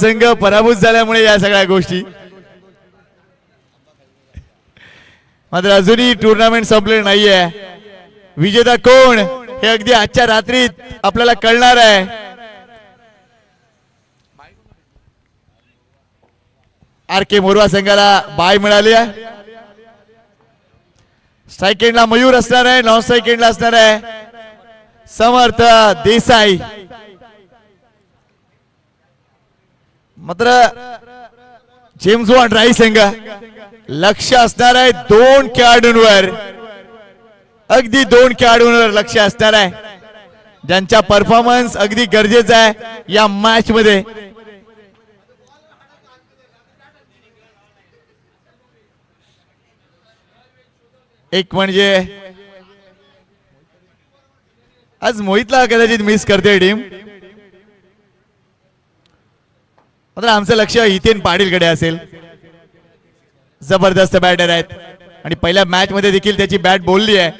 संघ पराभूत झाल्यामुळे या सगळ्या गोष्टी मात्र अजूनही टूर्नामेंट संपलेलं नाहीये. विजेता कोण हे अगदी आजच्या रात्रीत आपल्याला कळणार आहे. आर के मोरवा संघाला बाय मिळाली आहे. स्ट्राइक एंडला मयूर असणार आहे, नॉन स्ट्राइक एंडला असणार आहे समर्थ देसाई. मात्र जेम्स बॉन्ड राई संघ लक्ष असणार आहे दोन खेळाडूंवर, अगदी दोन खेळाडूंवर लक्ष असणार आहे ज्यांचा परफॉर्मन्स अगदी गरजेचा आहे या मॅच मध्ये. एक म्हणजे आज मोहितला कदाचित मिस करते टीम, मात्र आमचं लक्ष हितेन पाटील कडे असेल. जबरदस्त बॅटर आहेत आणि पहिल्या मॅच मध्ये देखील त्याची बॅट बोलली आहे,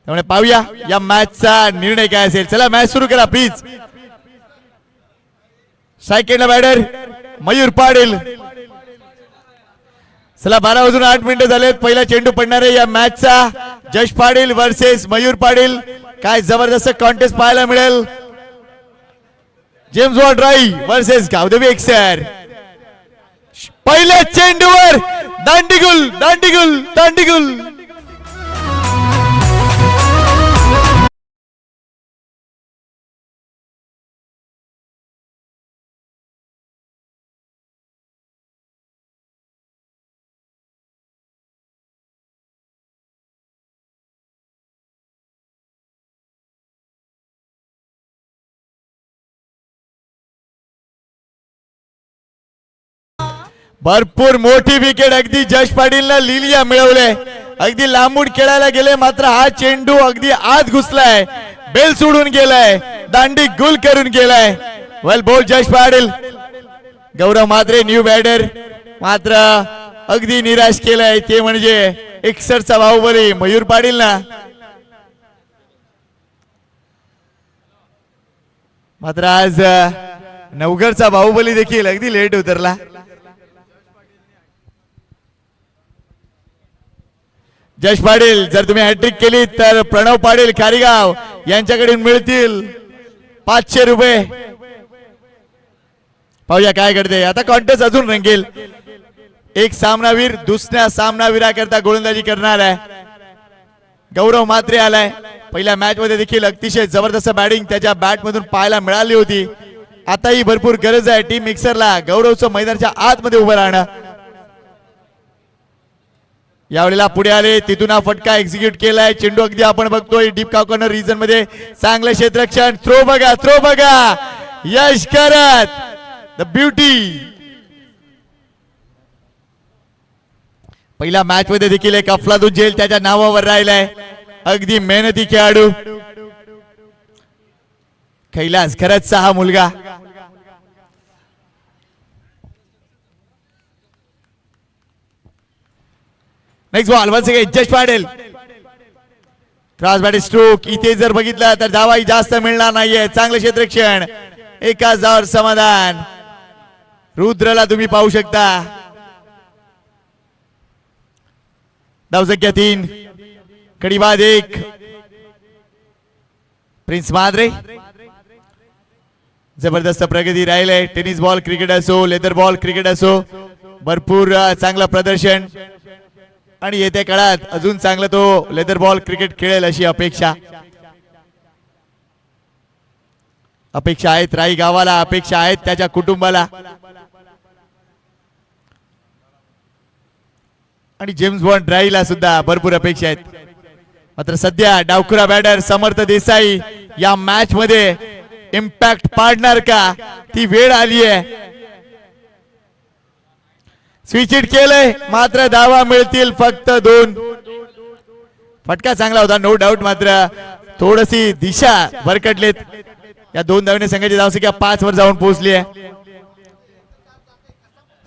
त्यामुळे पाहूया या मॅचचा निर्णय काय असेल. चला मॅच सुरू करा please. Second batter Mayur Patil. चला 12 वाजून 8 मिनिटं झालेत. पहिला चेंडू पडणार आहे या मॅचचा. जश पाटील वर्सेस मयूर पाटील. काय जबरदस्त कॉन्टेस्ट पाहायला मिळेल. जेम्स बॉन्ड राई वर्सेस गावदेवी एक्सर. पहिल्या चेंडूवर दांडीगुल दांडीगुल दांडीगुल. भरपूर मोठी विकेट अगदी जश पाटीलला लिलिया मिळवले. अगदी लांबून खेळायला गेले मात्र हा चेंडू अगदी आत घुसलाय, बेल सोडून गेलाय, दांडी गुल करून गेलाय. वेल बोल जश पाटील. गौरव मात्रे न्यू बॅटर मात्र अगदी निराश केलाय ते म्हणजे एक्सरचा बाहुबली मयूर पाटील ना. मात्र आज नवगरचा बाहुबली देखील अगदी लेट उतरला. जश पाटील जर तुम्ही हॅट्रिक केली तर प्रणव पाटील कारीगाव यांच्याकडून मिळतील 500 रुपये. पाहूया काय करते आता. कॉन्टेस्ट अजून रंगेल. एक सामनावीर दुसऱ्या सामनावीराकरता गोलंदाजी करणार आहे. गौरव मात्रे आलाय. पहिल्या मॅच मध्ये देखील अतिशय जबरदस्त बॅटिंग त्याच्या बॅट मधून पाहायला मिळाली होती. आताही भरपूर गरज आहे टीम मिक्सरला गौरवचं मैदानाच्या आतमध्ये उभं राहणं. यावेळेला पुढे आले, तिथून हा फटका एक्झिक्यूट केलाय. चेंडू अगदी आपण बघतोय डीप कॉर्नर रिजन मध्ये. चांगलं क्षेत्ररक्षण. थ्रो बघा, थ्रो बघा. यश करत द ब्युटी. पहिल्या मॅच मध्ये देखील एक अफलातून झेल त्याच्या नावावर राहिलाय. अगदी मेहनती खेळाडू कैलास खरंच हा मुलगा. नेक्स्ट बॉल वन्स अगेन जश पाटील. Cross bat stroke. इथे जर बघितलं तर धावाही जास्त मिळणार नाहीये. चांगलं क्षेत्ररक्षण. एकाच धावावर समाधान. रुद्रला तुम्ही पाहू शकता. धावसंख्या 3. कडी बाद 1. प्रिन्स माद्रे जबरदस्त प्रगती राहिले. टेनिस बॉल क्रिकेट असो, लेदर बॉल क्रिकेट असो, भरपूर चांगलं प्रदर्शन आणि येत्या काळात अजून चांगलं तो लेदर बॉल क्रिकेट खेळेल अशी अपेक्षा आहेत राई गावाला, अपेक्षा आहेत त्याच्या कुटुंबाला. आणि जेम्स बॉन्ड राईला सुद्धा भरपूर अपेक्षा आहेत. मात्र सध्या डावखुरा बॅटर समर्थ देसाई या मॅच मध्ये इम्पॅक्ट पाडणार का ती वेळ आली आहे. स्विच हिट केलंय मात्र धावा मिळतील फक्त 2. फटका चांगला होता नो डाऊट, मात्र थोडीशी दिशा भरकटलेत. या 2 धावने संघाची धावसंख्या 5 वर जाऊन पोहोचली आहे.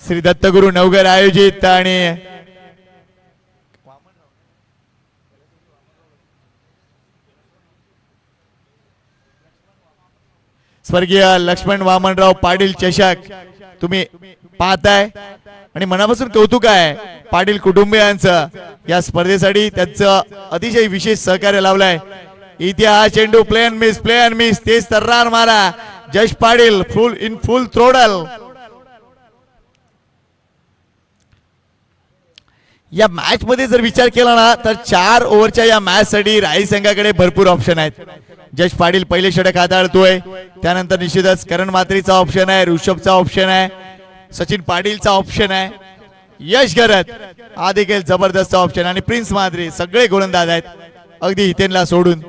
श्री दत्तगुरु नवगर आयोजित आणि स्वर्गीय लक्ष्मण वामनराव पाटील चषक तुम्ही पाहताय आणि मनापासून कौतुक आहे पाटील कुटुंबियांचं या स्पर्धेसाठी त्यांचं अतिशय विशेष सहकार्य लावलंय. इथे हा चेंडू प्ले अँड मिस तेच तर्रार मारा जश पाटील फुल थ्रोडल. या मॅच मध्ये जर विचार केला ना तर 4 ओव्हरच्या या मॅच साठी राई संघाकडे भरपूर ऑप्शन आहेत. जश पाटील पहिले षटक हाताळतोय, त्यानंतर निश्चितच करण मात्रेचा ऑप्शन आहे, ऋषभचा ऑप्शन आहे, सचिन पाटीलचा ऑप्शन आहे, यश गरत हा देखील जबरदस्त ऑप्शन आणि प्रिन्स मात्रे सगळे गोलंदाज आहेत अगदी हितेनला सोडून.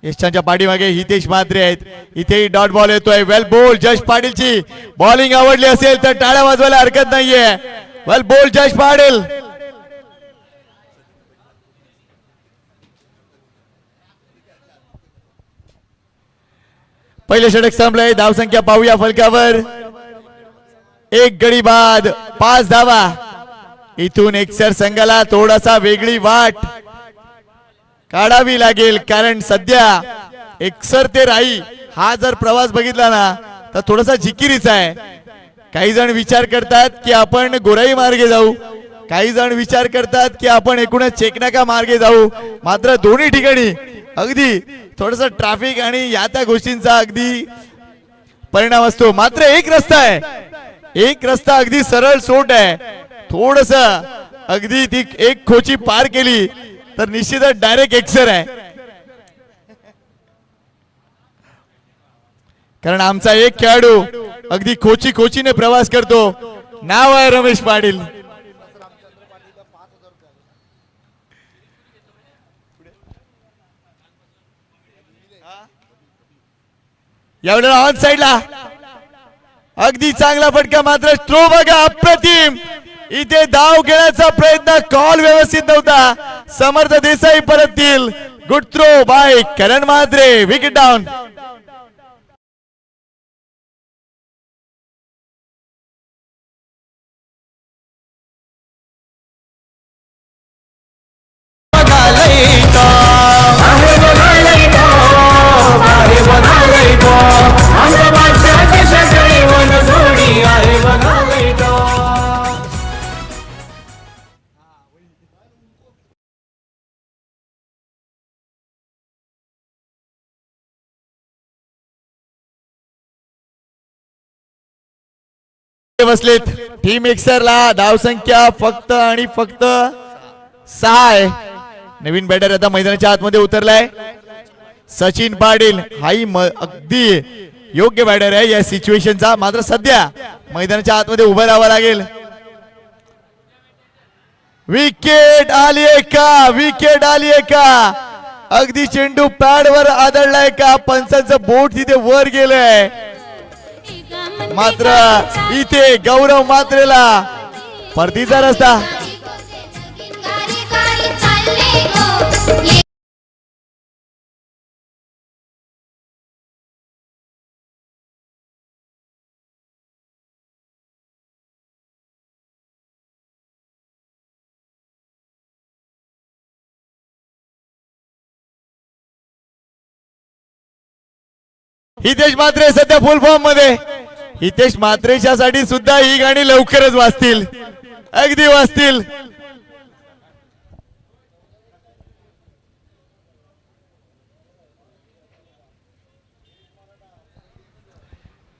यशांच्या पाठीमागे हितेश मात्रे आहेत. इथेही डॉट बॉल येतोय. वेल बोल जश पाटीलची बॉलिंग आवडली असेल तर टाळ्या वाजवायला हरकत नाहीये. वेल बोल जश पाटील. पहिले षटक संपलंय. धावसंख्या पाहूया फलकावर. 1 गडी बाद 5 धावा. इथून एक्सर संघाला थोडासा वेगळी वाट काढावी लागेल कारण सध्या एक्सर ते राई हा जर प्रवास बघितला ना तर थोडासा जिकिरीचा आहे. काही जण विचार करतात की आपण गोराई मार्गे जाऊ, काही जण विचार करतात की आपण एकूणच चेकनाका मार्गे जाऊ. मात्र दोन्ही ठिकाणी अगदी थोडंसं ट्रॅफिक आणि या त्या गोष्टींचा अगदी परिणाम असतो. मात्र एक रस्ता आहे, एक रस्ता अगदी सरळ सोट आहे. थोडस अगदी ती एक खोची पार केली तर निश्चितच डायरेक्ट एक्सर आहे. कारण आमचा एक खेळाडू अगदी खोचीने प्रवास करतो. नाव आहे रमेश पाटील. यावेळेला ऑन साइडला अगदी चांगला फटका. मात्र थ्रो बघा अप्रतिम. इथे धाव घेण्याचा प्रयत्न, कॉल व्यवस्थित नव्हता. समर्थ देसाई परततील. Good throw by Karan Matre. Wicket down. बसलेत टीम एक्सरला. धावसंख्या फक्त आणि फक्त 6 आहे. नवीन बॅटर आता मैदानाच्या आतमध्ये उतरलाय. सचिन पाटील हाही अगदी योग्य बॅटर आहे या सिच्युएशनचा. मात्र सध्या मैदानाच्या आतमध्ये उभं राहावं लागेल. विकेट आलीये का? विकेट आलीये का? अगदी चेंडू पॅड वर आदळलाय का? पंचांचं बोट तिथे वर गेलंय. मात्र इथे गौरव मात्रेला परतीचा रस्ता. हितेश मात्रे सध्या फुल फॉर्म मध्ये. हितेश मात्रेच्या साठी सुद्धा ही गाणी लवकरच वाजतील, अगदी वाजतील.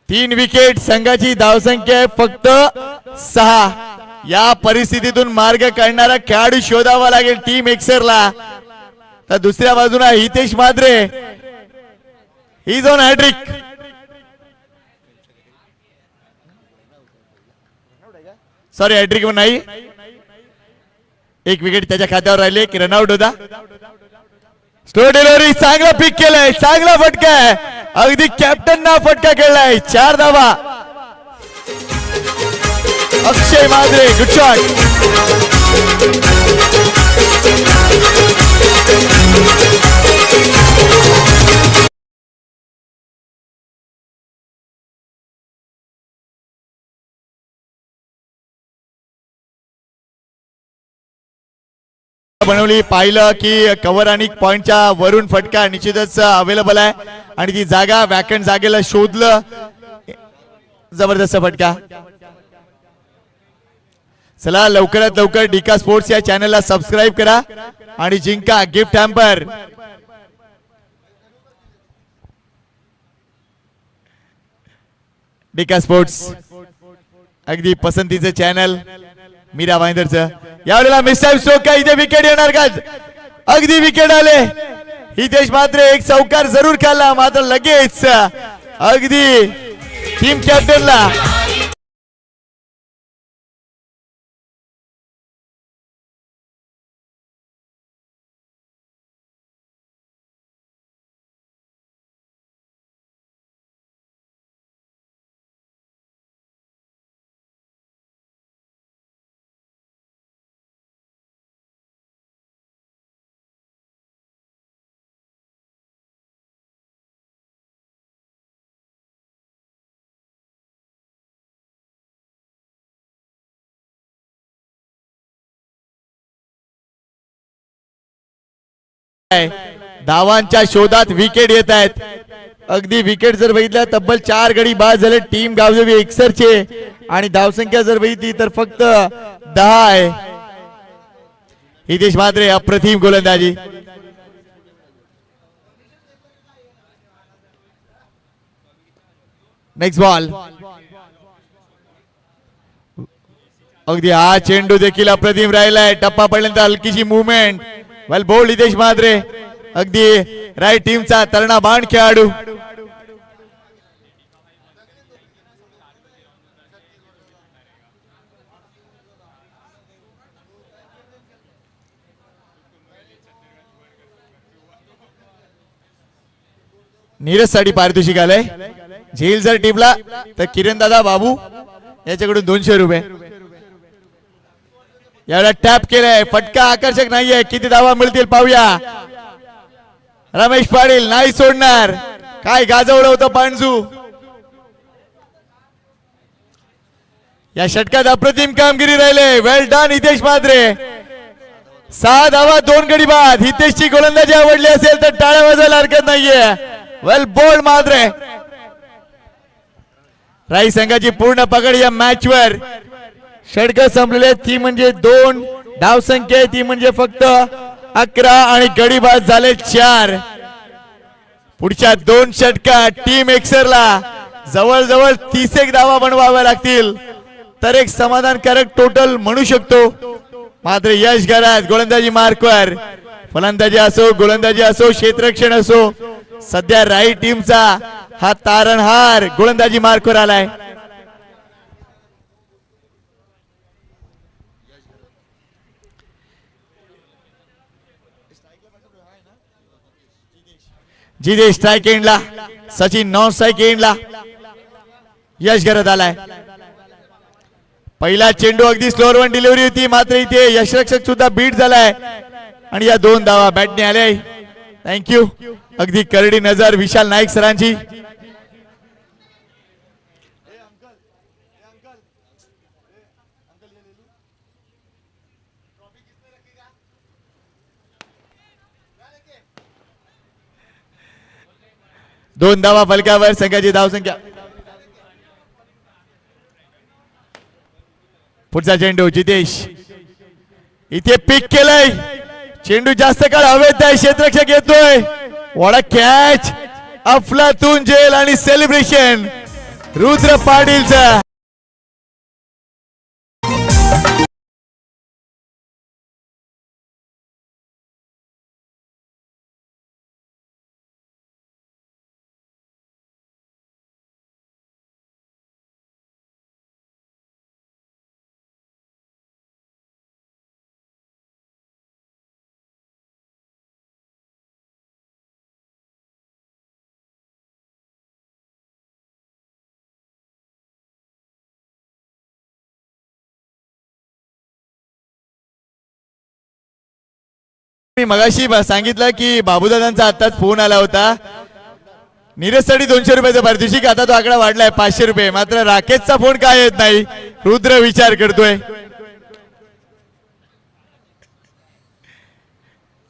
तीन विकेट. संघाची धावसंख्या आहे फक्त 6. या परिस्थितीतून मार्ग काढणारा खेळाडू शोधावा लागेल टीम एक्सरला. तर दुसऱ्या बाजूला हितेश मात्रे ही ऑन हॅट्रिक. सॉरी हॅट्रिक नाही, एक विकेट त्याच्या खात्यावर राहिले की रनआउट होता. स्लो डिलिव्हरी, चांगला पिक केलाय, चांगला फटका आहे, अगदी कॅप्टन ना फटका खेळलाय. 4 धावा. अक्षय मात्रे गुड शॉट. बनवली, पाहिलं की कव्हर आणि पॉइंटच्या वरून फटका निश्चितच अवेलेबल आहे. आणि ती जागा वॅकंट जागेला शोधलं. जबरदस्त फटका. चला लवकरात लवकर डिका स्पोर्ट्स या चॅनलला सबस्क्राईब करा आणि जिंका गिफ्ट हॅम्पर. डिका स्पोर्ट्स अगदी पसंतीचं चॅनल मीरा भाईंदरचं. यावेळेला मिस्टर स्ट्रोक का इथे विकेट येणार का? अगदी विकेट आले. हितेश मात्र एक चौकार जरूर खाल्ला मात्र लगेच अगदी टीम कॅप्टनला धावांच्या शोधात विकेट येत आहेत. अगदी विकेट जर बघितल्या तब्बल 4 गडी बाद झाले. टीम गावदेवी एकसरचे आणि धावसंख्या जर बघितली तर फक्त 10 आहे. हितेश मात्रे अप्रतिम गोलंदाजी. Next ball. अगदी हा चेंडू देखील अप्रतिम राहिलाय. टप्पा पडल्यानंतर हलकीशी मुवमेंट. वेल बोल्ड हितेश मात्रे. अगदी राईट टीमचा तरणा बाण खेळाडू. नीरज साठी पारितोषिक आलंय. झेल जर टिपला तर किरण दादा बाबू याच्याकडून 200 रुपये. याला टॅप केलाय. फटका आकर्षक नाहीये. किती धावा मिळतील पाहूया. रमेश पाटील नाही सोडणार. काय गाजवलं होतं पांजू. या षटकात अप्रतिम कामगिरी राहिले. वेल डन हितेश मात्रे. 6 धावा 2 गडी बाद. हितेशची गोलंदाजी आवडली असेल तर टाळ्या वाजवायला हरकत नाहीये. वेल बोल्ड मात्रे. राई संघाची पूर्ण पकड या मॅच वर. षटक संपलेले. ती म्हणजे 2 धाव संख्या. ती म्हणजे फक्त 11 आणि गडी बाद झाले 4. पुढच्या 2 षटकात टीम एक्सरला जवळजवळ 30 धावा बनवाव्या लागतील तर एक समाधानकारक टोटल म्हणू शकतो. मात्र यश घरात गोलंदाजी मार्कवर. फलंदाजी असो गोलंदाजी असो क्षेत्ररक्षण असो सध्या राईट टीमचा हा तारणहार गोलंदाजी मार्कवर आलाय. जिदेश स्ट्राइक एंडला. सचिन नॉन स्ट्राइक एंडला. यश घरात आलाय. पहिला चेंडू अगदी स्लोअर वन डिलिव्हरी होती मात्र इथे यशरक्षक सुद्धा बीट झालाय आणि या 2 धावा बॅटने आल्या. थँक्यू. अगदी करडी नजर विशाल नाईक सरांची. दोन धावा फलकावर. संघाची धावसंख्या. पुढचा चेंडू जितेश. इथे पिक केलंय. चेंडू जास्त काळ हवेत आहे. क्षेत्ररक्षक येतोय. वडा कॅच. अफलातून जेल आणि सेलिब्रेशन रुद्र पाटीलचा. मी मगाशी सांगितलं की बाबूदादांचा आताच फोन आला होता. नीरज साठी 200 रुपयाचं पारितोषिक. आता तो आकडा वाढलाय 500 रुपये. मात्र राकेशचा फोन काय येत नाही. रुद्र विचार करतोय.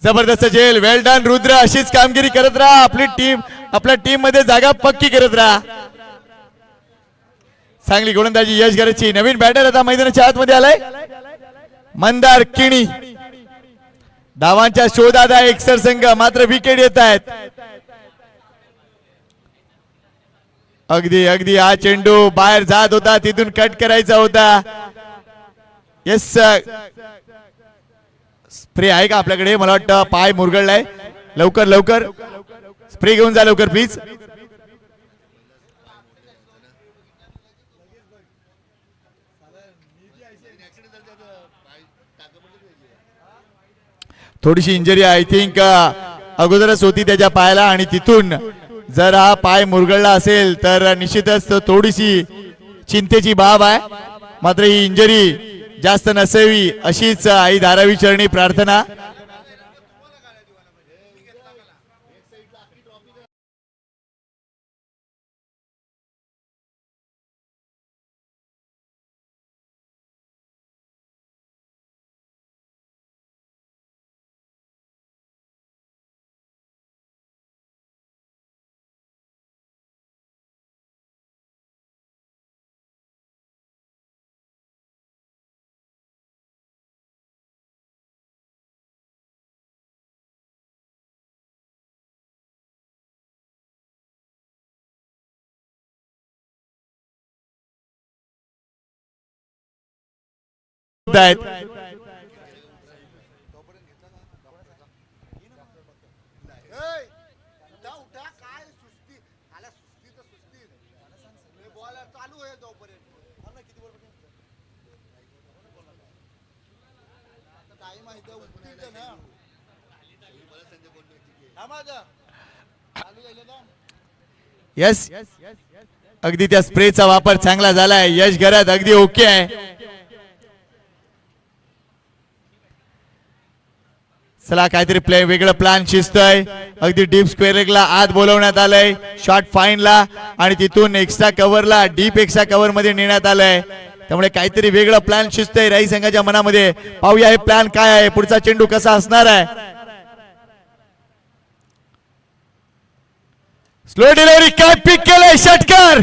जबरदस्त जेल. वेल डन रुद्र. अशीच कामगिरी करत राहा. आपली टीम आपल्या टीम मध्ये जागा पक्की करत राहा. चांगली गोलंदाजी यश गरजची. नवीन बॅटर आता मैदानाच्या आतमध्ये आलाय मंदार किणी. धावांच्या शोधात आहे एकसर संघ, मात्र विकेट येत आहेत. अगदी अगदी हा चेंडू बाहेर जात होता, तिथून कट करायचा होता. येस स्प्रे आहे का आपल्याकडे? मला वाटतं पाय मुरगळलाय. लवकर लवकर स्प्रे घेऊन जा लवकर प्लीज. थोडीशी इंजरी आय थिंक अगोदरच होती त्याच्या पायाला, आणि तिथून जर हा पाय मुरगळला असेल तर निश्चितच थोडीशी चिंतेची बाब आहे. मात्र ही इंजरी जास्त नसावी अशीच आई धारावी चरणी प्रार्थना. आहेत यस. अगदी त्या स्प्रेचा वापर चांगला झालाय. यश घरात अगदी ओके आहे. चला काहीतरी प्ले वेगळं प्लॅन शिजतोय. अगदी डीप स्क्वेअर लेगला आत बोलवण्यात आलंय, शॉर्ट फाईनला, आणि तिथून एक्स्ट्रा कव्हरला डीप एक्स्ट्रा कव्हर मध्ये नेण्यात आलंय. त्यामुळे काहीतरी वेगळं प्लॅन शिजतोय राई संघाच्या मनामध्ये. पाहूया हे प्लॅन काय आहे, पुढचा चेंडू कसा असणार आहे. स्लो डिलिव्हरी, काय पिक केलंय षटकार.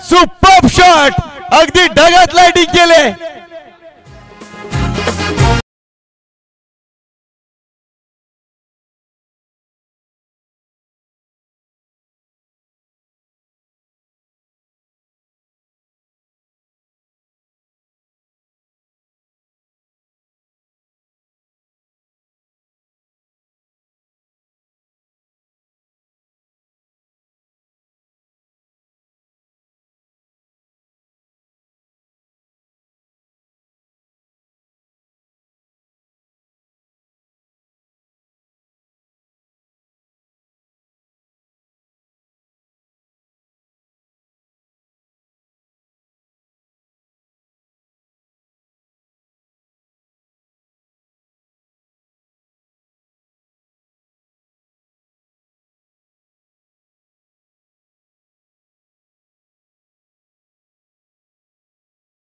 सुपर शॉट, अगदी ढगात लाईटिंग केले.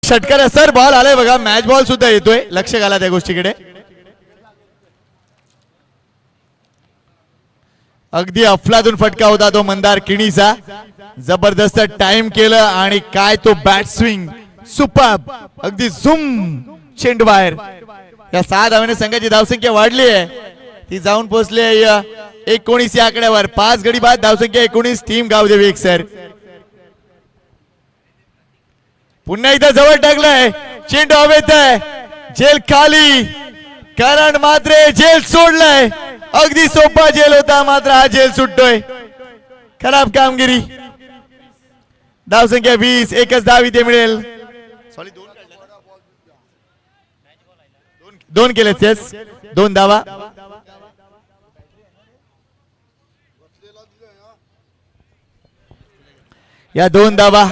षटकार सर बॉल आलाय बघा, मॅच बॉल सुद्धा येतोय, लक्ष घाला त्या गोष्टीकडे. अगदी अफलातून फटका होता तो मंदार किणीचा. जबरदस्त टाइम केलं आणि काय तो बॅट स्विंग सुपर्ब. अगदी झुम चेंडू बाहेर. या 6 धावांनी संघाची धावसंख्या वाढली आहे, ती जाऊन पोहोचली आहे 19 या आकड्यावर. 5 गडी बाद, धावसंख्या 19. टीम गावदेवी एक सर. पुन्हा एकदा जवळ टाकलाय, चेंडू हवेत आहे, जेल खाली, कारण मात्र जेल सोडलाय. अगदी सोपा जेल होता, मात्र हा जेल सुटतोय. खराब कामगिरी. धावसंख्या 20, एकच धाव इथे मिळेल. दोन केले, 2 धावा. या 2 धावा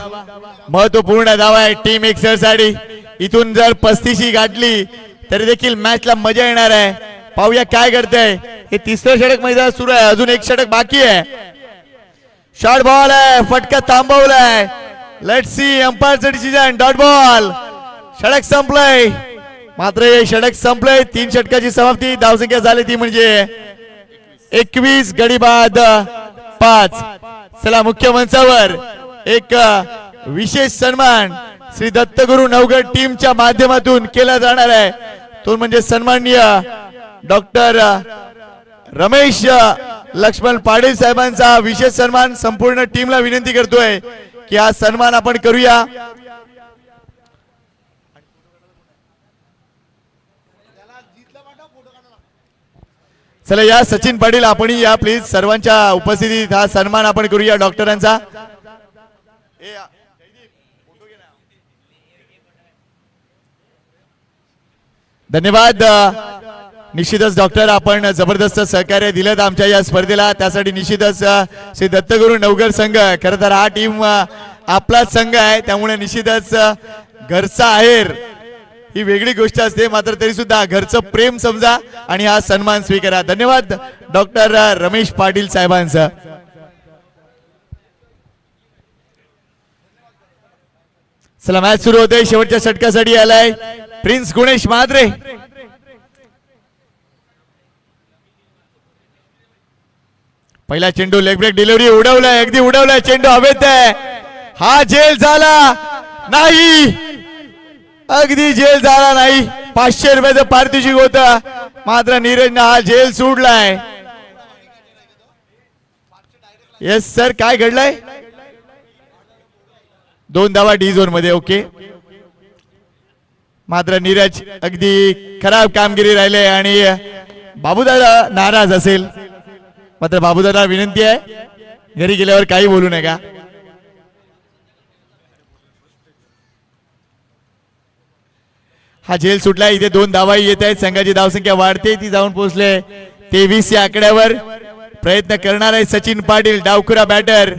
महत्वपूर्ण धावा आहे टीम एक्सर साठी. इथून जर 35 गाठली तरी देखील मॅचला मजा येणार आहे. पाहूया काय करतंय. हे 3रं षटक मैदान सुरू आहे, अजून 1 षटक बाकी आहे. शॉर्ट बॉल आहे, फटका थांबवलाय. लेट्स सी अंपायरचं डिसिजन. Dot ball. षटक संपलंय, मात्र हे षटक संपलंय. 3 षटकाची समाप्ती. धावसंख्या झाली ती म्हणजे 21, गडी बाद 5. चला मुख्य मंचावर एक विशेष सन्मान श्री दत्तगुरु नवगड टीमच्या माध्यमातून केला जाणार आहे. तो म्हणजे सन्माननीय डॉक्टर रमेश लक्ष्मण पाटील साहेबांचा विशेष सन्मान. संपूर्ण टीमला विनंती करतोय की हा सन्मान आपण करूया. चला या सचिन पाटील आपण या प्लीज. सर्वांच्या उपस्थितीत हा सन्मान आपण करूया डॉक्टरांचा. धन्यवाद. निश्चितच डॉक्टर आपण जबरदस्त सहकार्य दिलं आमच्या या स्पर्धेला. त्यासाठी निश्चितच श्री दत्तगुरु नवगड संघ, खरं तर हा टीम आपलाच संघ आहे, त्यामुळे निश्चितच घरचा आहेर ही वेगळी गोष्ट असते, मात्र तरी सुद्धा घरचं प्रेम समजा आणि हा सन्मान स्वीकारा. धन्यवाद डॉक्टर रमेश पाटील साहेबांचं. चला मॅच सुरू होते. शेवटच्या षटकासाठी आलाय प्रिन्स गुणेश माद्रे. पहिला चेंडू लेग ब्रेक डिलिव्हरी उडवलाय, अगदी उडवलाय चेंडू हवेत आहे. हा झेल झाला नाही, अगदी झेल झाला नाही. 500 रुपयाचं पारितोषिक होतं, मात्र नीरजनं हा झेल सोडलाय. येस सर, काय घडलंय? 2 धावा डी झोन मध्ये. ओके, मात्र नीरज अगदी खराब कामगिरी राहिले आणि बाबूदादा नाराज असेल. मात्र बाबूदादा विनंती आहे घरी गेल्यावर काही बोलू नका. हा झेल सुटला. इथे 2 धावा येत आहेत. संघाची धावसंख्या वाढते, ती जाऊन पोहोचले 23 या आकड्यावर. प्रयत्न करणार आहे सचिन पाटील, डावखुरा बॅटर.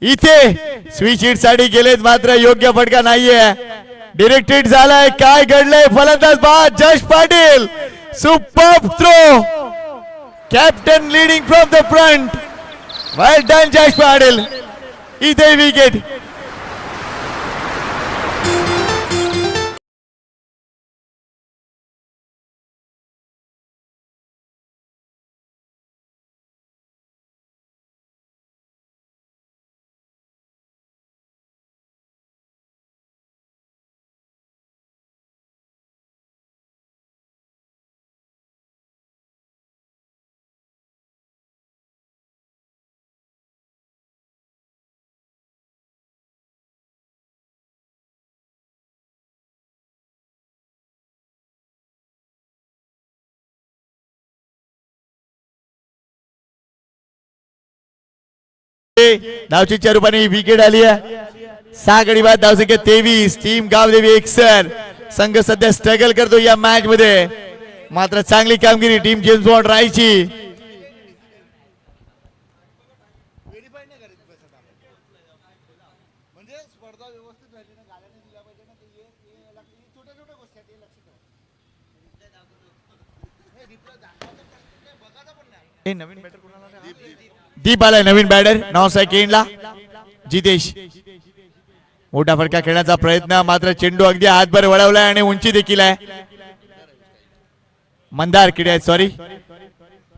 इथे स्विच हिट साठी गेलेत, मात्र योग्य फटका नाहीये. डायरेक्ट हिट झालाय. काय घडलंय? फलंदाज बाद Jash Patil. Super throw, captain leading from the front. Well done Jash Patil. इथे विकेट. धावचीच्या रूपाने विकेट आली आहे. 6 गडी बाद, धावसंख्या 23. टीम गावदेवी एकसर. संघ सध्या स्ट्रगल करतो या मॅच मध्ये, मात्र चांगली कामगिरी टीम जेम्स बॉन्ड रायची. दीप आलाय नवीन बॅटर. नॉन सेकंडला जितेश. मोठा फटका खेळण्याचा प्रयत्न, मात्र चेंडू अगदी हातभर वळवलाय आणि उंची देखील आहे. मंदार किडे आहेत, सॉरी.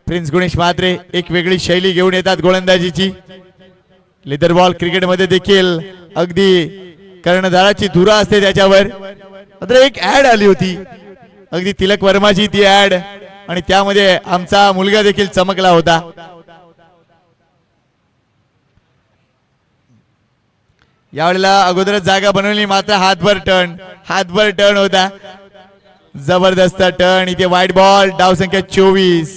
प्रिन्स गुणेश मात्रे एक वेगळी शैली घेऊन येतात गोलंदाजीची. लेदर बॉल क्रिकेट मध्ये देखील अगदी कर्णधाराची धुरा असते त्याच्यावर. मात्र एक ऍड आली होती अगदी तिलक वर्माची, ती ऍड, आणि त्यामध्ये आमचा मुलगा देखील चमकला होता. यावेळेला अगोदरच जागा बनवली, मात्र हातभर टर्न होता. जबरदस्त टर्न. इथे वाईट बॉल. डाव संख्या 24.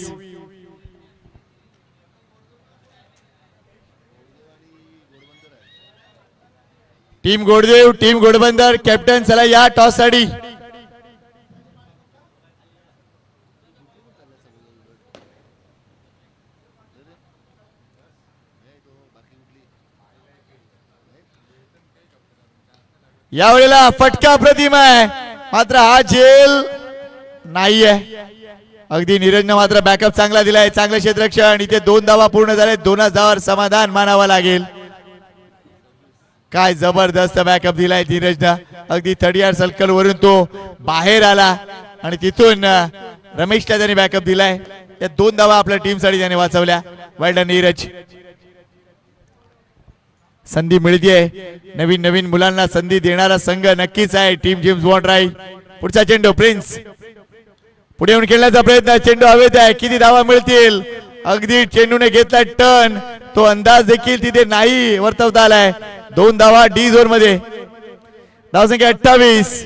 Team Goddev, team Ghodbandar, captain. चला या टॉस साठी. यावेळेला फटका प्रतिम आहे, मात्र हा झेल नाहीये. अगदी नीरजनं मात्र बॅकअप चांगला दिलाय. चांगलं क्षेत्ररक्षण. इथे 2 धावा पूर्ण झाले. 2 धावावर समाधान मानावं लागेल. काय जबरदस्त बॅकअप दिलाय नीरजनं. अगदी 30 यार्ड सर्कल वरून तो बाहेर आला आणि तिथून रमेशला त्याने बॅकअप दिलाय. या 2 धावा आपल्या टीम साठी त्याने वाचवल्या. वेल डन नीरज. संधी मिळतीये, नवीन नवीन मुलांना संधी देणारा संघ नक्कीच आहे टीम जेम्स बॉन्ड राय. पुढचा चेंडू प्रिन्स पुढे येऊन खेळण्याचा प्रयत्न, चेंडू हवेत आहे, किती धावा मिळतील. अगदी चेंडूने घेतला टर्न, तो अंदाज देखील तिथे नाही वर्तवता आलाय. 2 धावा डी झोन मध्ये, धावसंख्या 28.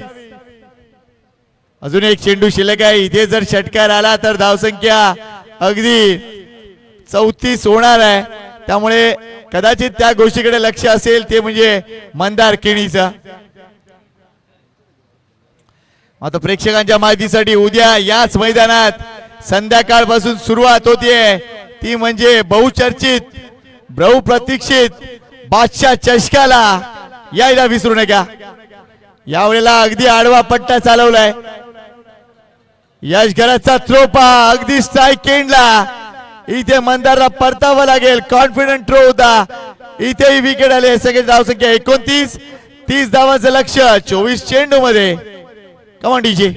अजून एक चेंडू शिल्लक आहे. इथे जर षटकार आला तर धावसंख्या अगदी 34 होणार आहे. त्यामुळे कदाचित त्या गोष्टीकडे लक्ष असेल, ते म्हणजे मंदार केणीचा. आता प्रेक्षकांच्या माहितीसाठी उद्या याच मैदानात संध्याकाळपासून सुरुवात होतीये, ती म्हणजे बहुचर्चित बहुप्रतीक्षित बादशाह चषकाला यायला विसरू नका. यावेळेला अगदी आडवा पट्टा चालवलाय. यशगराचा थ्रोपा अगदी स्ट्राइक केंडला. इथे मंदारला परतावं लागेल. कॉन्फिडंट थ्रो होता, इथेही विकेट आले. सगळे धावसंख्या 29. 30 धावांचं लक्ष 24 चेंडू मध्ये. Come on DJ.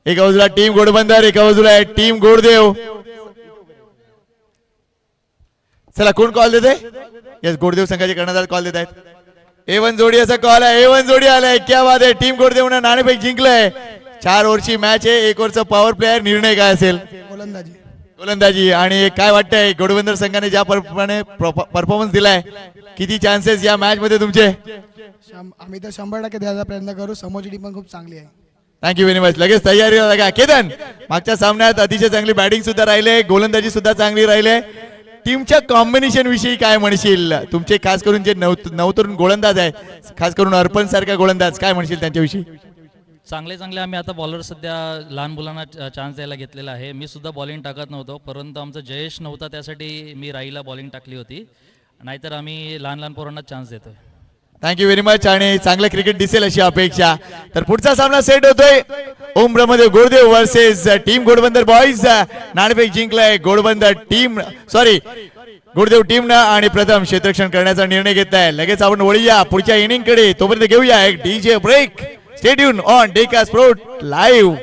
एका बाजूला टीम घोडबंदर, एका बाजूला आहे टीम घोडदेव. चला कोण कॉल देते? यस, घोडदेव संघाचे कर्णधार कॉल देत आहेत. A1 जोडी असा कॉल आहे. A1 जोडी आलाय. क्या बात आहे. टीम घोडदेवनं नाणेफेक जिंकलंय. 4 ओव्हरची मॅच आहे. 1 ओव्हरचा पॉवर प्लेयर. निर्णय काय असेल? गोलंदाजी. आणि काय वाटतंय घोडबंदर संघाने ज्या प्रमाणे परफॉर्मन्स दिलाय, किती चान्सेस या मॅच मध्ये तुमचे? आम्ही तर 100% द्यायचा प्रयत्न करू. समोरची टीम पण खूप चांगली आहे. Thank you very much. लगेच तयारीला लागा. केतन, मागच्या सामन्यात अतिशय चांगली बॅटिंग सुद्धा राहिले, गोलंदाजी सुद्धा चांगली राहिले. टीमच्या कॉम्बिनेशन विषयी काय म्हणशील? तुमचे खास करून जे नवतरुण गोलंदाज आहेत, खास करून अर्पण सारखा गोलंदाज, काय म्हणशील त्यांच्याविषयी? चांगले आम्ही आता बॉलर सध्या लहान मुलांना चान्स द्यायला घेतलेला आहे. मी सुद्धा बॉलिंग टाकत नव्हतो, परंतु आमचा जयेश नव्हता, त्यासाठी मी राईला बॉलिंग टाकली होती. नाहीतर आम्ही लहान पोरांना चान्स देतोय. Thank you very much. आणि चांगलं क्रिकेट दिसेल अशी अपेक्षा. तर पुढचा सामना सेट होतोय Om Brahmadev Ghoddev versus team Ghodbandar boys. नाणेफेक जिंकलाय घोडबंदर टीम, सॉरी घोडदेव टीमनं, आणि प्रथम क्षेत्ररक्षण करण्याचा निर्णय घेतलाय. लगेच आपण वळूया पुढच्या इनिंग कडे. तोपर्यंत घेऊया एक DJ break. Stay tuned on Deka sport live.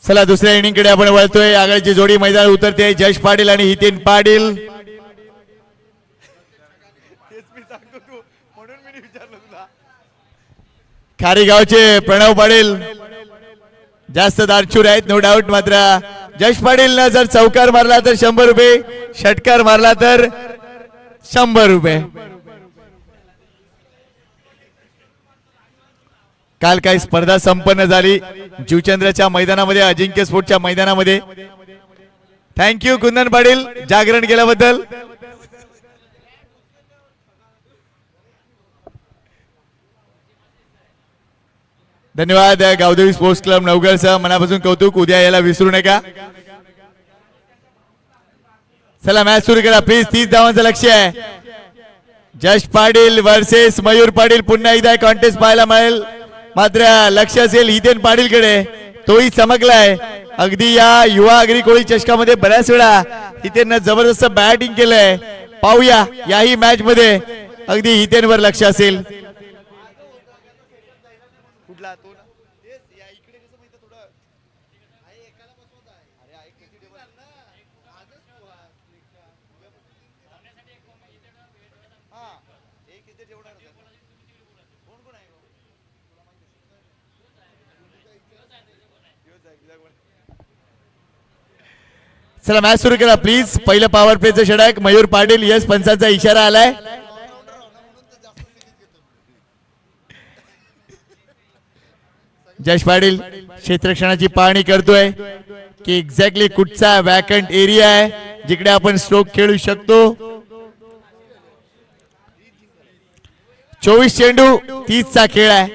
चला दुसऱ्या इनिंग कडे आपण वळतोय. आगळची जोडी मैदान उतरते. जयेश पाटील आणि हितेन पाटील. खारीगावचे प्रणव पाटील जास्त दारचूर आहेत, नो डाऊट. मात्र जयेश पाटील जर चौकार मारला तर 100 रुपये, षटकार मारला तर 100 रुपये. काल काही स्पर्धा संपन्न झाली जीवचंद्रच्या मैदानामध्ये, अजिंक्य स्पोर्टच्या मैदानामध्ये. थँक्यू कुंदन पाटील जागरण केल्याबद्दल. धन्यवाद. गावदेवी स्पोर्ट्स क्लब नवगडसह मनापासून कौतुक. उद्या यायला विसरू नका. चला मॅच सुरू करा प्लीज. 30 धावांचं लक्ष्य आहे. जयेश पाटील वर्सेस मयूर पाटील. पुन्हा एकदा कॉन्टेस्ट पाहायला मिळेल. मात्र लक्ष असेल हितेन पाटील कडे, तोही चमकलाय. अगदी या युवा अग्री कोळी चषकामध्ये बऱ्याच वेळा हितेन जबरदस्त बॅटिंग केलंय. पाहूया याही मॅच मध्ये अगदी हितेनवर लक्ष असेल. चला मॅच सुरू करा प्लीज. पहिलं पॉवर प्लेचं षटक मयूर पाटील. यस पंचांचा इशारा आलाय. जश पाटील क्षेत्ररक्षणाची पाहणी करतोय की एक्झॅक्टली कुठचा वॅकंट एरिया आहे जिकडे आपण स्ट्रोक खेळू शकतो. 24 चेंडू 30 चा खेळ आहे.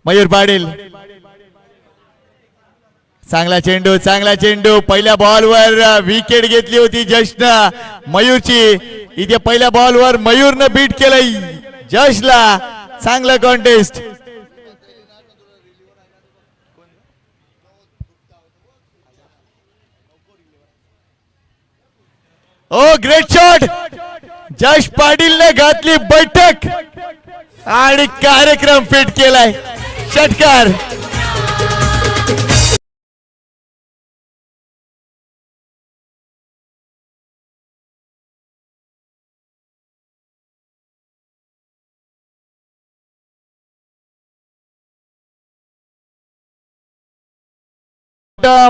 मयूर पाटील चांगला चेंडू पहिल्या बॉलवर विकेट घेतली होती जशनं मयूरची. इथे पहिल्या बॉलवर मयूरनं बीट केलं जशला. चांगलं कॉन्टेस्ट. ओ ग्रेट शॉट. जश पाटीलने घातली बैठक आणि कार्यक्रम फिट केलाय. षटकार.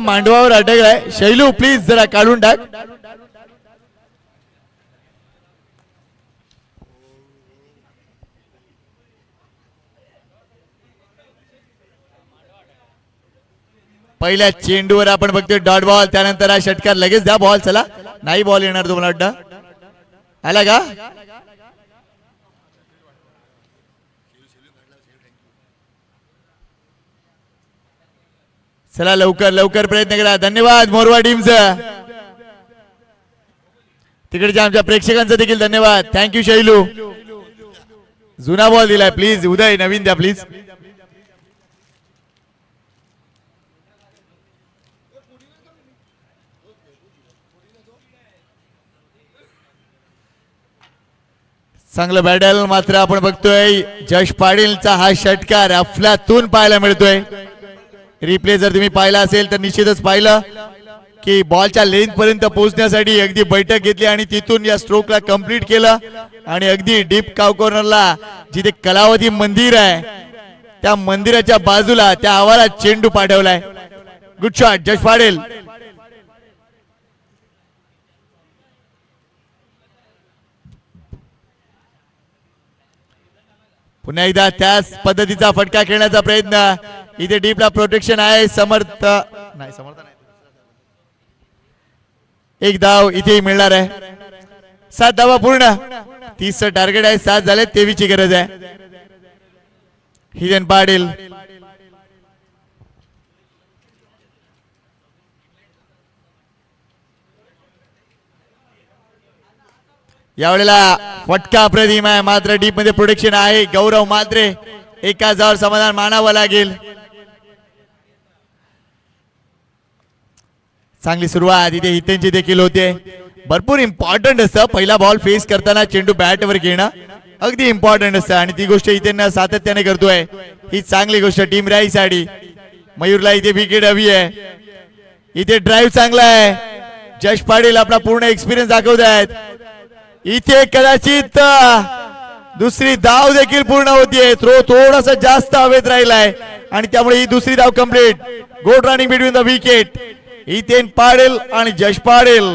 मांडवावर अटकलाय. शैलू प्लीज जरा काढून टाक. पहिल्या चेंडूवर आपण बघतोय डॉट बॉल. त्यानंतर हा षटकार. लगेच द्या बॉल. चला नाही बॉल येणार तुम्हाला वाटतं. आला का. चला लवकर प्रयत्न करा. धन्यवाद मोरवा टीमचं. तिकडच्या आमच्या प्रेक्षकांचं देखील धन्यवाद. थँक्यू शैलू. जुना बॉल दिलाय प्लीज. उदय नवीन द्या प्लीज. चांगलं बॅटल मात्र आपण बघतोय. जश पाटीलचा हा षटकार अफलातून पाहायला मिळतोय. रिप्ले जर तुम्ही पाहिला असेल तर निश्चितच पाहिलं की बॉलच्या लेंथ पर्यंत पोहोचण्यासाठी अगदी बैठक घेतली आणि तिथून या स्ट्रोकला कंप्लीट केलं. आणि अगदी डीप काव कॉर्नरला जिथे कलावती मंदिर आहे त्या मंदिराच्या बाजूला त्या आवारात चेंडू पाठवलाय. गुड शॉट जश पाटील. पुन्हा एकदा त्याच पद्धतीचा फटका खेळण्याचा प्रयत्न. इथे डीपला प्रोटेक्शन आहे. समर्थ नाही. एक धाव इथे मिळणार आहे. 7 धावा पूर्ण. 30चं टार्गेट आहे. 7 झाले. 23 ची गरज आहे. हितेन पाटील यावेळेला फटका अप्रतिम आहे. मात्र डीप मध्ये प्रोटेक्शन आहे. गौरव मात्रे एका जावर समाधान मानावं लागेल. चांगली सुरुवात इथे हितेनची देखील होते. भरपूर इम्पॉर्टंट असतं पहिला बॉल फेस करताना चेंडू बॅटवर घेणं अगदी इम्पॉर्टंट असतं आणि ती गोष्ट हितेन सातत्याने करतोय. ही चांगली गोष्ट टीम राहीसाठी. मयूरला इथे विकेट हवी आहे. इथे ड्राईव्ह चांगला आहे. जश पाटील आपला पूर्ण एक्सपिरियन्स दाखवत आहेत. इथे कदाचित दुसरी धाव देखील पूर्ण होतीये. थ्रो थोडासा जास्त हवेत राहिलाय आणि त्यामुळे ही दुसरी धाव complete. Good running between the wicket. Hiten Patil आणि जश पाटील.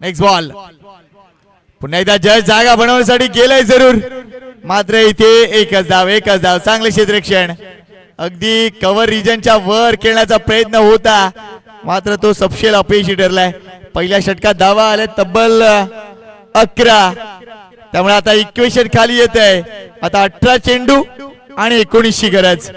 Next ball. पुन्हा एकदा जज जागा बनवण्यासाठी गेलाय जरूर. मात्र इथे एकच धाव. चांगले क्षेत्ररक्षण. अगदी कव्हर रिजनच्या वर खेळण्याचा प्रयत्न होता मात्र तो सपशेल अपयशी ठरलाय. पहिल्या षटकात धावा आल्या तब्बल 11. त्यामुळे आता इक्वेशन खाली येत आहे. आता 18 चेंडू आणि 19 ची गरज.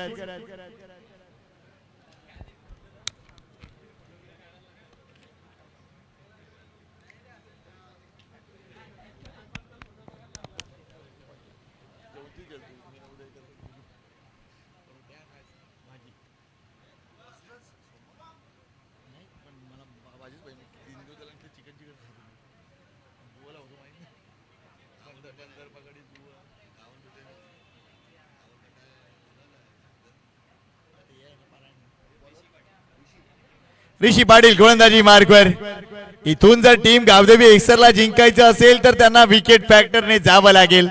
ऋषी पाटील गोलंदाजी मार्कवर. इथून जर टीम गावदेवी एक्सरला जिंकायचं असेल तर त्यांना विकेट फॅक्टरने जावं लागेल.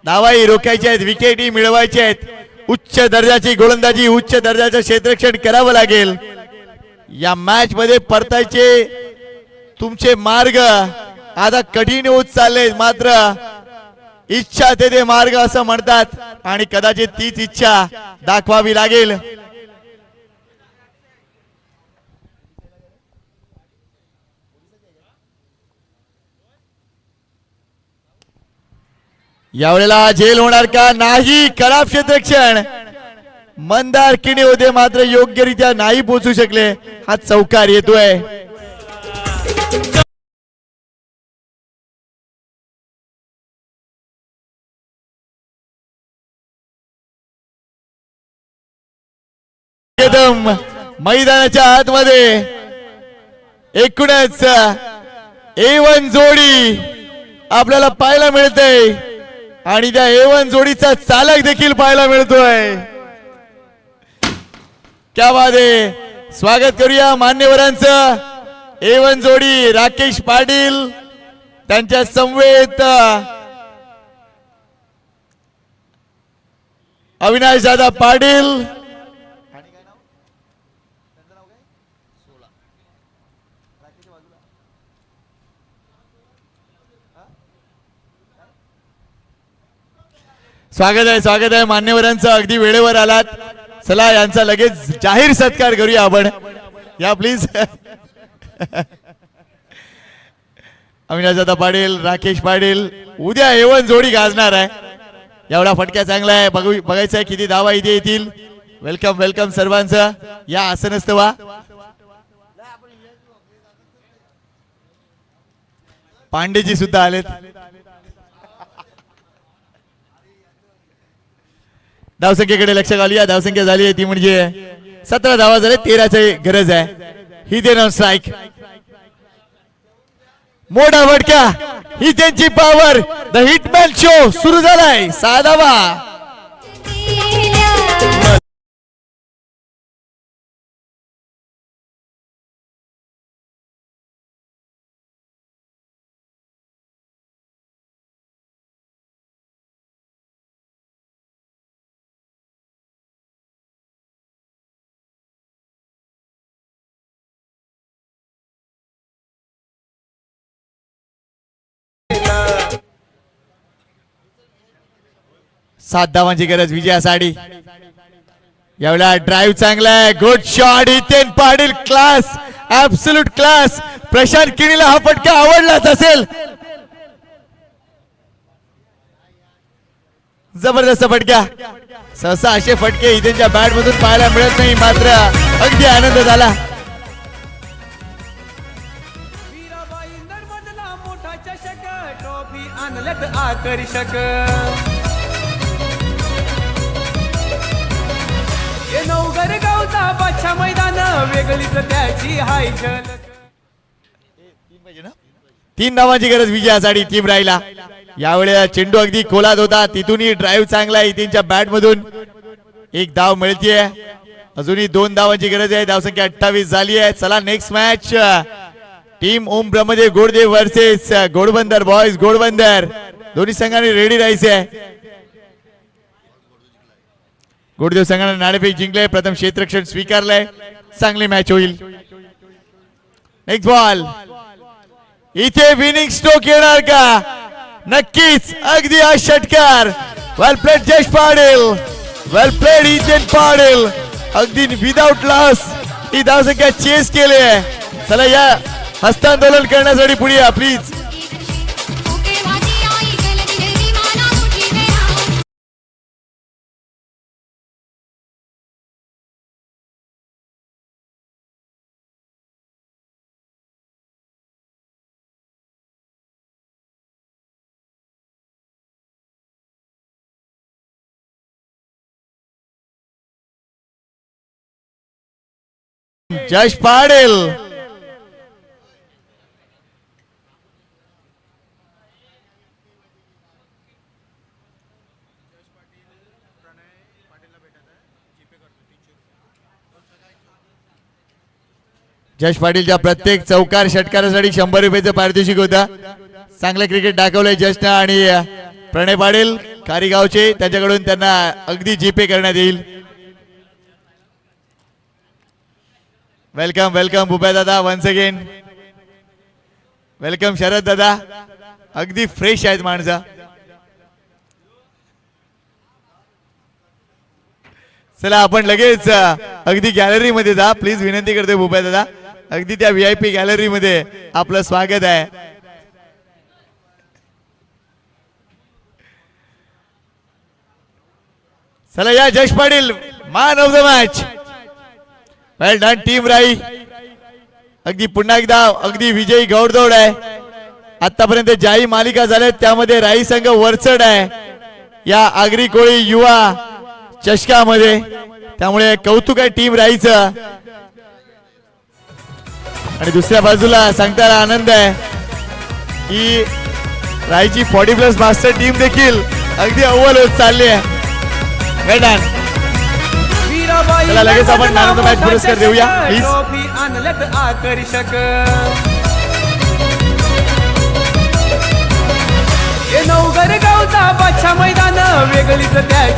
धावाही रोखायच्या आहेत, विकेटही मिळवायचे आहेत. उच्च दर्जाची गोलंदाजी, उच्च दर्जाचं क्षेत्ररक्षण करावं लागेल. या मॅच मध्ये परतायचे तुमचे मार्ग आता कठीण होत चालले, मात्र इच्छा ते मार्ग असं म्हणतात आणि कदाचित तीच इच्छा दाखवावी लागेल. यावेळेला झेल होणार का नाही. खराब क्षेत्ररक्षण, मंदार किणी होते मात्र योग्यरित्या नाही पोहोचू शकले. हा चौकार येतोय. मैदानाच्या आतमध्ये एकूणच A1 जोडी आपल्याला पाहायला मिळते आणि त्या A1 जोडीचा चालक देखील पाहायला मिळतोय. क्या बात आहे. स्वागत करूया मान्यवरांचं. A1 जोडी राकेश पाटील, त्यांच्या समवेत अविनाश दादा पाटील, स्वागत आहे मान्यवरांचं. अगदी वेळेवर आलात. चला यांचा लगेच जाहीर सत्कार करूया आपण. या प्लीज. अविनाशदादा पाटील, राकेश पाटील, उद्या A1 जोडी गाजणार आहे. एवढा फटका चांगला आहे. बघायचं आहे किती धावा इथे येतील. वेलकम वेलकम सर्वांचं. या आसनस्थ व्हा. पांडेजी सुद्धा आलेत. धावसंख्येकडे लक्ष घालूया. धावसंख्या झाली आहे ती म्हणजे 17 धावा झाले. 13ची गरज आहे. ही देणार स्ट्राईक. मोठा फटका, ही त्यांची पॉवर. द हिटमॅन शो सुरू झालाय. 6 धावा. सात धावांची गरज विजयासाठी. यावेळेला ड्राईव्ह चांगला आहे. Good shot. Hiten Patil class, absolute class. Prashant किणीला हा फटका आवडलाच असेल. जबरदस्त फटका. सहसा असे फटके हितेनच्या बॅट मधून पाहायला मिळत नाही, मात्र अगदी आनंद झाला. आकर्षक नवगर गावचा बादशा मैदान वेगळीच त्याची हाय झलक. 3 धावांची गरज विजयासाठी टीम राहिला. यावेळेला चेंडू अगदी खोलात होता, तिथूनही ड्राईव्ह चांगला आहे. त्यांच्या बॅट मधून 1 धाव मिळतीये. अजूनही 2 धावांची गरज आहे. धावसंख्या 28 झाली आहे. चला नेक्स्ट मॅच. टीम ओम ब्रह्मदेव गोडदेव वर्सेस घोडबंदर बॉयज घोडबंदर. दोन्ही संघांनी रेडी राहायचे. घोडदेव संघाने नाणेफेक जिंकले. प्रथम क्षेत्ररक्षण स्वीकारलंय. चांगली मॅच होईल. Next ball. इथे विनिंग स्ट्रोक येणार का? नक्कीच. अगदी हा षटकार. वेल प्लेड जयेश पाटील. वेल प्लेड हितेन पाटील. अगदी विदाउट लॉस ही धावसंख्या चेस केली आहे. चला या हस्तांदोलन करण्यासाठी पुढे या प्लीज. जयेश पाटील. जश पाटीलच्या प्रत्येक चौकार षटकारासाठी 100 रुपयाचं पारितोषिक होतं. चांगलं क्रिकेट दाखवलंय जशनं आणि प्रणय पाटील कारीगावचे त्यांच्याकडून त्यांना अगदी जीपे करण्यात येईल. वेलकम वेलकम बुब्या दादा वन्स अगेन. वेलकम शरद दादा, अगदी फ्रेश आहेत माणसं. चला आपण लगेच अगदी गॅलरी मध्ये जा प्लीज, विनंती करते बुब्या दादा. अगदी त्या VIP गॅलरी मध्ये आपलं स्वागत आहे. चला या जश Patil man of the match. Well done team राई. अगदी पुन्हा एकदा अगदी विजयी गौरदौड आहे. आतापर्यंत ज्याही मालिका झाल्या त्यामध्ये राई संघ वरचढ आहे या आगरी कोळी युवा चषकामध्ये. त्यामुळे कौतुक आहे टीम राईचं. आणि दुसऱ्या बाजूला सांगताना आनंद आहे की राईची 40+ मास्टर टीम देखील अगदी अव्वल होत चालली आहे. वेल डन. चला लगेच आपण मॅन ऑफ द मॅच पुरस्कार देऊया प्लीज. आणलत आकर्षक नवघर गावचा बादशा मैदान वेगळीच त्याची